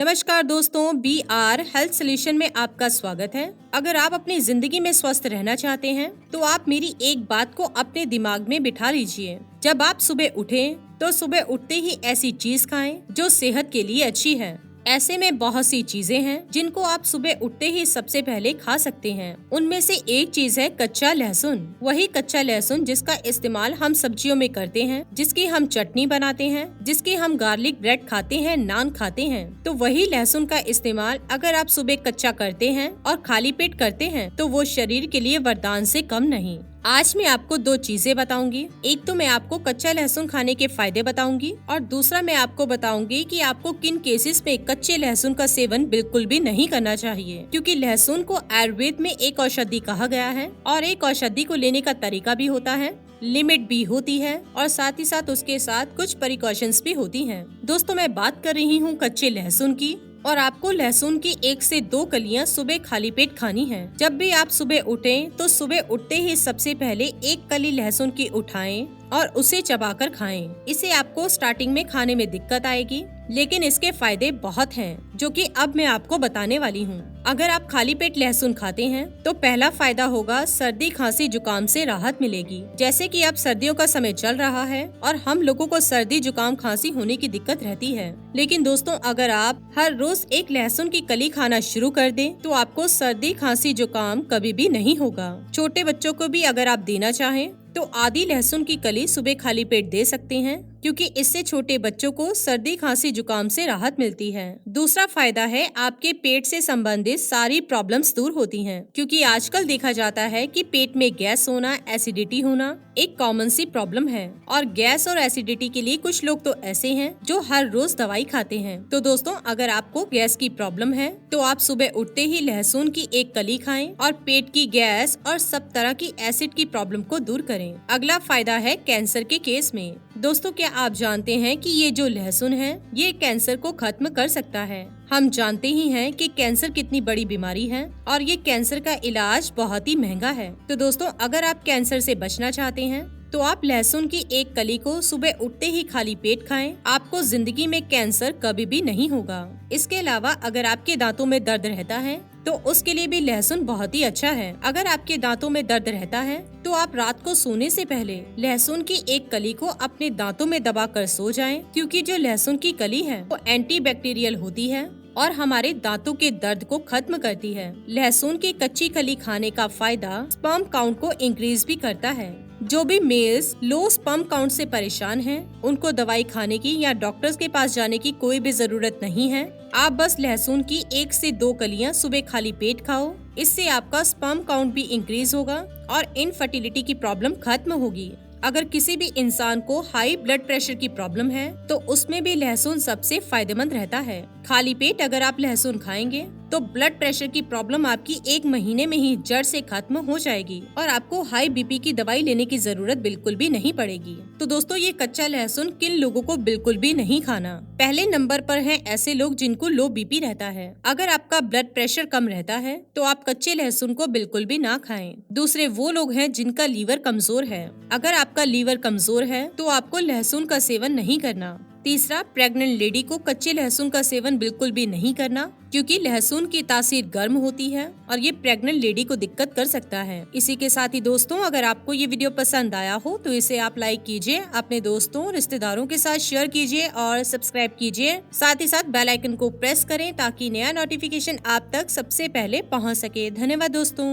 नमस्कार दोस्तों, BR health solution में आपका स्वागत है। अगर आप अपनी जिंदगी में स्वस्थ रहना चाहते हैं तो आप मेरी एक बात को अपने दिमाग में बिठा लीजिए। जब आप सुबह उठें तो सुबह उठते ही ऐसी चीज खाएं जो सेहत के लिए अच्छी है। ऐसे में बहुत सी चीजें हैं जिनको आप सुबह उठते ही सबसे पहले खा सकते हैं। उनमें से एक चीज है कच्चा लहसुन। वही कच्चा लहसुन जिसका इस्तेमाल हम सब्जियों में करते हैं, जिसकी हम चटनी बनाते हैं, जिसकी हम गार्लिक ब्रेड खाते हैं, नान खाते हैं। तो वही लहसुन का इस्तेमाल अगर आप सुबह कच्चा करते हैं और खाली पेट करते हैं तो वो शरीर के लिए वरदान से कम नहीं। आज मैं आपको दो चीजें बताऊंगी। एक तो मैं आपको कच्चा लहसुन खाने के फायदे बताऊंगी और दूसरा मैं आपको बताऊंगी कि आपको किन केसेस में कच्चे लहसुन का सेवन बिल्कुल भी नहीं करना चाहिए, क्योंकि लहसुन को आयुर्वेद में एक औषधि कहा गया है और एक औषधि को लेने का तरीका भी होता है, लिमिट भी होती है और साथ ही साथ उसके साथ कुछ प्रिकॉशंस भी होती हैं। दोस्तों, मैं बात कर रही हूँ कच्चे लहसुन की और आपको लहसुन की 1 से 2 कलियां सुबह खाली पेट खानी है। जब भी आप सुबह उठें तो सुबह उठते ही सबसे पहले 1 कली लहसुन की उठाएं और उसे चबाकर खाएं। इसे आपको स्टार्टिंग में खाने में दिक्कत आएगी, लेकिन इसके फायदे बहुत हैं जो कि अब मैं आपको बताने वाली हूँ। अगर आप खाली पेट लहसुन खाते हैं तो पहला फायदा होगा सर्दी खांसी जुकाम से राहत मिलेगी। जैसे कि अब सर्दियों का समय चल रहा है और हम लोगों को सर्दी जुकाम खांसी होने की दिक्कत रहती है, लेकिन दोस्तों अगर आप हर रोज 1 लहसुन की कली खाना शुरू कर दें तो आपको सर्दी खांसी जुकाम कभी भी नहीं होगा। छोटे बच्चों को भी अगर आप देना चाहें तो आधी लहसुन की कली सुबह खाली पेट दे सकते हैं, क्योंकि इससे छोटे बच्चों को सर्दी खांसी जुकाम से राहत मिलती है। दूसरा फायदा है आपके पेट से संबंधित सारी प्रॉब्लम्स दूर होती हैं, क्योंकि आजकल देखा जाता है कि पेट में गैस होना, एसिडिटी होना एक कॉमन सी प्रॉब्लम है और गैस और एसिडिटी के लिए कुछ लोग तो ऐसे हैं जो हर रोज दवाई खाते हैं। तो दोस्तों अगर आपको गैस की प्रॉब्लम है तो आप सुबह उठते ही लहसुन की 1 कली खाएं और पेट की गैस और सब तरह की एसिड की प्रॉब्लम को दूर करें। अगला फायदा है कैंसर के केस में। दोस्तों क्या आप जानते हैं कि ये जो लहसुन है ये कैंसर को खत्म कर सकता है। हम जानते ही हैं कि कैंसर कितनी बड़ी बीमारी है और ये कैंसर का इलाज बहुत ही महंगा है। तो दोस्तों अगर आप कैंसर से बचना चाहते हैं तो आप लहसुन की 1 कली को सुबह उठते ही खाली पेट खाएं। आपको जिंदगी में कैंसर कभी भी नहीं होगा। इसके अलावा अगर आपके दांतों में दर्द रहता है तो उसके लिए भी लहसुन बहुत ही अच्छा है। अगर आपके दांतों में दर्द रहता है तो आप रात को सोने से पहले लहसुन की 1 कली को अपने दांतों में दबाकर सो जाएं, क्योंकि जो लहसुन की कली है वो एंटीबैक्टीरियल होती है और हमारे दांतों के दर्द को खत्म करती है। लहसुन की कच्ची कली खाने का फायदा स्पर्म काउंट को इंक्रीज भी करता है। जो भी मेल्स लो स्पर्म काउंट से परेशान हैं, उनको दवाई खाने की या डॉक्टर्स के पास जाने की कोई भी जरूरत नहीं है। आप बस लहसुन की 1 से 2 कलियां सुबह खाली पेट खाओ। इससे आपका स्पर्म काउंट भी इंक्रीज होगा और इनफर्टिलिटी की प्रॉब्लम खत्म होगी। अगर किसी भी इंसान को हाई ब्लड प्रेशर की प्रॉब्लम है तो उसमें भी लहसुन सबसे फायदेमंद रहता है। खाली पेट अगर आप लहसुन खाएंगे तो ब्लड प्रेशर की प्रॉब्लम आपकी 1 महीने में ही जड़ से खत्म हो जाएगी और आपको हाई बीपी की दवाई लेने की जरूरत बिल्कुल भी नहीं पड़ेगी। तो दोस्तों ये कच्चा लहसुन किन लोगों को बिल्कुल भी नहीं खाना? पहले नंबर पर हैं ऐसे लोग जिनको लो बीपी रहता है। अगर आपका ब्लड प्रेशर कम रहता है तो आप कच्चे लहसुन को बिल्कुल भी ना खाएं। दूसरे वो लोग हैं जिनका लीवर कमजोर है। अगर आपका लीवर कमजोर है तो आपको लहसुन का सेवन नहीं करना। तीसरा, प्रेग्नेंट लेडी को कच्चे लहसुन का सेवन बिल्कुल भी नहीं करना, क्योंकि लहसुन की तासीर गर्म होती है और ये प्रेग्नेंट लेडी को दिक्कत कर सकता है। इसी के साथ ही दोस्तों अगर आपको ये वीडियो पसंद आया हो तो इसे आप लाइक कीजिए, अपने दोस्तों रिश्तेदारों के साथ शेयर कीजिए और सब्सक्राइब कीजिए। साथ ही साथ बेल आइकन को प्रेस करें ताकि नया नोटिफिकेशन आप तक सबसे पहले पहुँच सके। धन्यवाद दोस्तों।